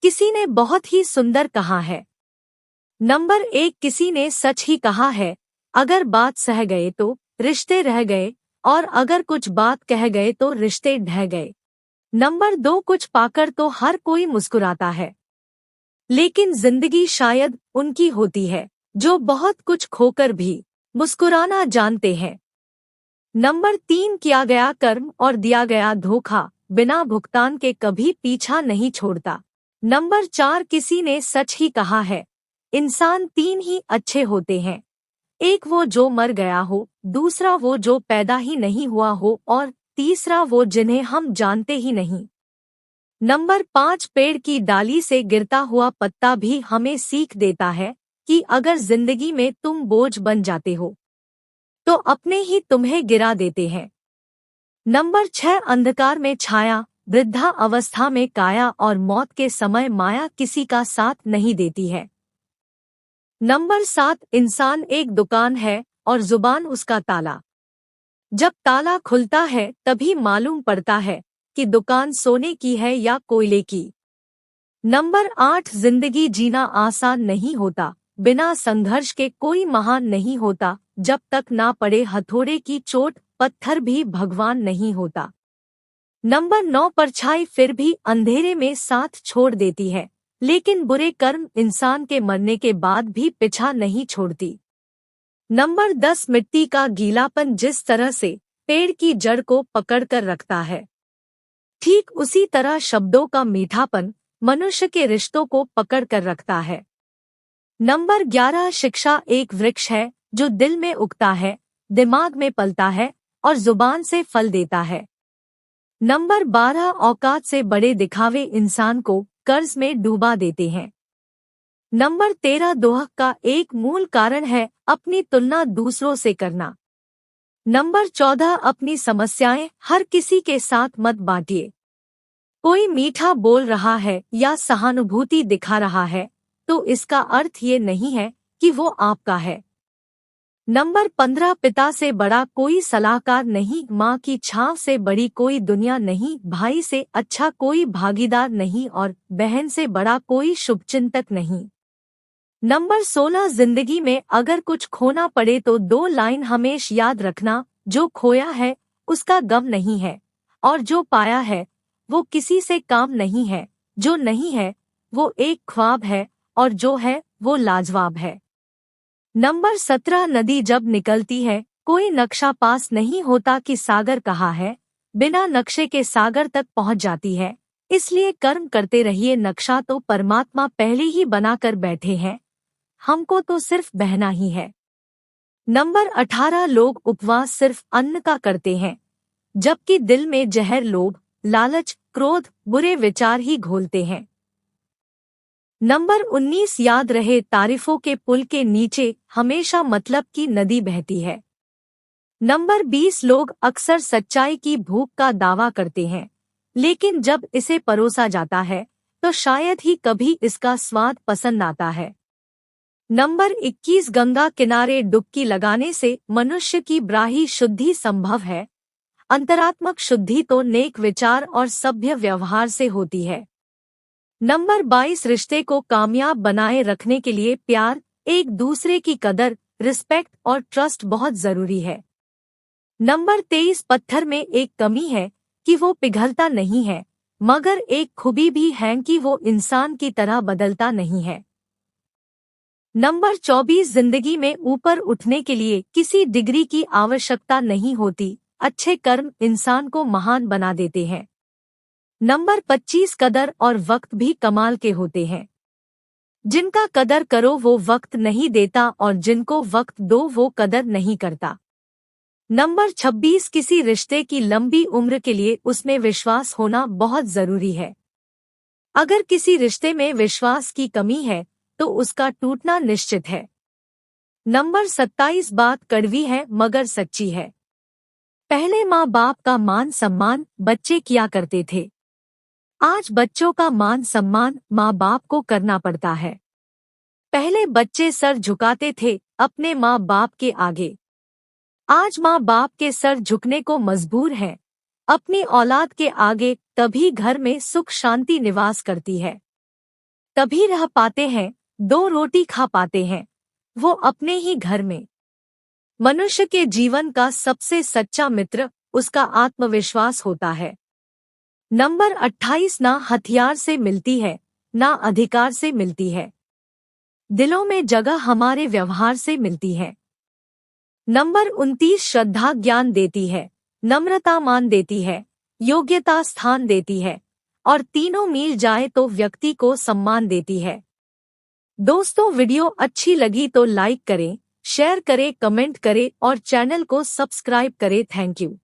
किसी ने बहुत ही सुंदर कहा है। नंबर 1, किसी ने सच ही कहा है, अगर बात सह गए तो रिश्ते रह गए, और अगर कुछ बात कह गए तो रिश्ते ढह गए। नंबर 2, कुछ पाकर तो हर कोई मुस्कुराता है, लेकिन जिंदगी शायद उनकी होती है जो बहुत कुछ खोकर भी मुस्कुराना जानते हैं। नंबर 3, किया गया कर्म और दिया गया धोखा बिना भुगतान के कभी पीछा नहीं छोड़ता। नंबर 4, किसी ने सच ही कहा है, इंसान 3 ही अच्छे होते हैं, एक वो जो मर गया हो, दूसरा वो जो पैदा ही नहीं हुआ हो, और तीसरा वो जिन्हें हम जानते ही नहीं। नंबर 5, पेड़ की डाली से गिरता हुआ पत्ता भी हमें सीख देता है कि अगर जिंदगी में तुम बोझ बन जाते हो तो अपने ही तुम्हें गिरा देते हैं। नंबर 6, अंधकार में छाया, वृद्धा अवस्था में काया, और मौत के समय माया किसी का साथ नहीं देती है। नंबर 7, इंसान एक दुकान है और जुबान उसका ताला। जब ताला खुलता है तभी मालूम पड़ता है कि दुकान सोने की है या कोयले की। नंबर 8, जिंदगी जीना आसान नहीं होता, बिना संघर्ष के कोई महान नहीं होता, जब तक ना पड़े हथौड़े की चोट पत्थर भी भगवान नहीं होता। नंबर 9, परछाई फिर भी अंधेरे में साथ छोड़ देती है, लेकिन बुरे कर्म इंसान के मरने के बाद भी पीछा नहीं छोड़ती। नंबर 10, मिट्टी का गीलापन जिस तरह से पेड़ की जड़ को पकड़कर रखता है, ठीक उसी तरह शब्दों का मीठापन मनुष्य के रिश्तों को पकड़कर रखता है। नंबर 11, शिक्षा एक वृक्ष है जो दिल में उगता है, दिमाग में पलता है और जुबान से फल देता है। नंबर 12, औकात से बड़े दिखावे इंसान को कर्ज में डूबा देते हैं। नंबर 13, दोहक का एक मूल कारण है अपनी तुलना दूसरों से करना। नंबर 14, अपनी समस्याएं हर किसी के साथ मत बांटिए। कोई मीठा बोल रहा है या सहानुभूति दिखा रहा है तो इसका अर्थ ये नहीं है कि वो आपका है। नंबर 15, पिता से बड़ा कोई सलाहकार नहीं, माँ की छांव से बड़ी कोई दुनिया नहीं, भाई से अच्छा कोई भागीदार नहीं, और बहन से बड़ा कोई शुभचिंतक नहीं। नंबर 16, जिंदगी में अगर कुछ खोना पड़े तो 2 लाइन हमेशा याद रखना, जो खोया है उसका गम नहीं है, और जो पाया है वो किसी से काम नहीं है, जो नहीं है वो एक ख्वाब है, और जो है वो लाजवाब है। नंबर 17, नदी जब निकलती है कोई नक्शा पास नहीं होता कि सागर कहाँ है, बिना नक्शे के सागर तक पहुँच जाती है, इसलिए कर्म करते रहिए, नक्शा तो परमात्मा पहले ही बनाकर बैठे हैं, हमको तो सिर्फ बहना ही है। नंबर 18, लोग उपवास सिर्फ अन्न का करते हैं, जबकि दिल में जहर लोभ, लालच, क्रोध, बुरे विचार ही घोलते हैं। नंबर 19, याद रहे तारीफों के पुल के नीचे हमेशा मतलब की नदी बहती है। नंबर 20, लोग अक्सर सच्चाई की भूख का दावा करते हैं, लेकिन जब इसे परोसा जाता है तो शायद ही कभी इसका स्वाद पसंद आता है। नंबर 21, गंगा किनारे डुबकी लगाने से मनुष्य की ब्राही शुद्धि संभव है, अंतरात्मक शुद्धि तो नेक विचार और सभ्य व्यवहार से होती है। नंबर 22, रिश्ते को कामयाब बनाए रखने के लिए प्यार, एक दूसरे की कदर, रिस्पेक्ट और ट्रस्ट बहुत जरूरी है। नंबर 23, पत्थर में एक कमी है कि वो पिघलता नहीं है, मगर एक खूबी भी है कि वो इंसान की तरह बदलता नहीं है। नंबर 24, जिंदगी में ऊपर उठने के लिए किसी डिग्री की आवश्यकता नहीं होती, अच्छे कर्म इंसान को महान बना देते हैं। नंबर 25, कदर और वक्त भी कमाल के होते हैं, जिनका कदर करो वो वक्त नहीं देता, और जिनको वक्त दो वो कदर नहीं करता। नंबर 26, किसी रिश्ते की लंबी उम्र के लिए उसमें विश्वास होना बहुत जरूरी है। अगर किसी रिश्ते में विश्वास की कमी है तो उसका टूटना निश्चित है। नंबर 27, बात कड़वी है मगर सच्ची है। पहले माँ बाप का मान सम्मान बच्चे किया करते थे, आज बच्चों का मान सम्मान माँ बाप को करना पड़ता है। पहले बच्चे सर झुकाते थे अपने माँ बाप के आगे, आज माँ बाप के सर झुकने को मजबूर हैं अपनी औलाद के आगे, तभी घर में सुख शांति निवास करती है। तभी रह पाते हैं, 2 रोटी खा पाते हैं, वो अपने ही घर में। मनुष्य के जीवन का सबसे सच्चा मित्र उसका आत्मविश्वास होता है। नंबर 28 ना हथियार से मिलती है, ना अधिकार से मिलती है, दिलों में जगह हमारे व्यवहार से मिलती है। नंबर 29 श्रद्धा ज्ञान देती है, नम्रता मान देती है, योग्यता स्थान देती है, और तीनों मिल जाए तो व्यक्ति को सम्मान देती है। दोस्तों, वीडियो अच्छी लगी तो लाइक करें, शेयर करें, कमेंट करें और चैनल को सब्सक्राइब करें। Thank you.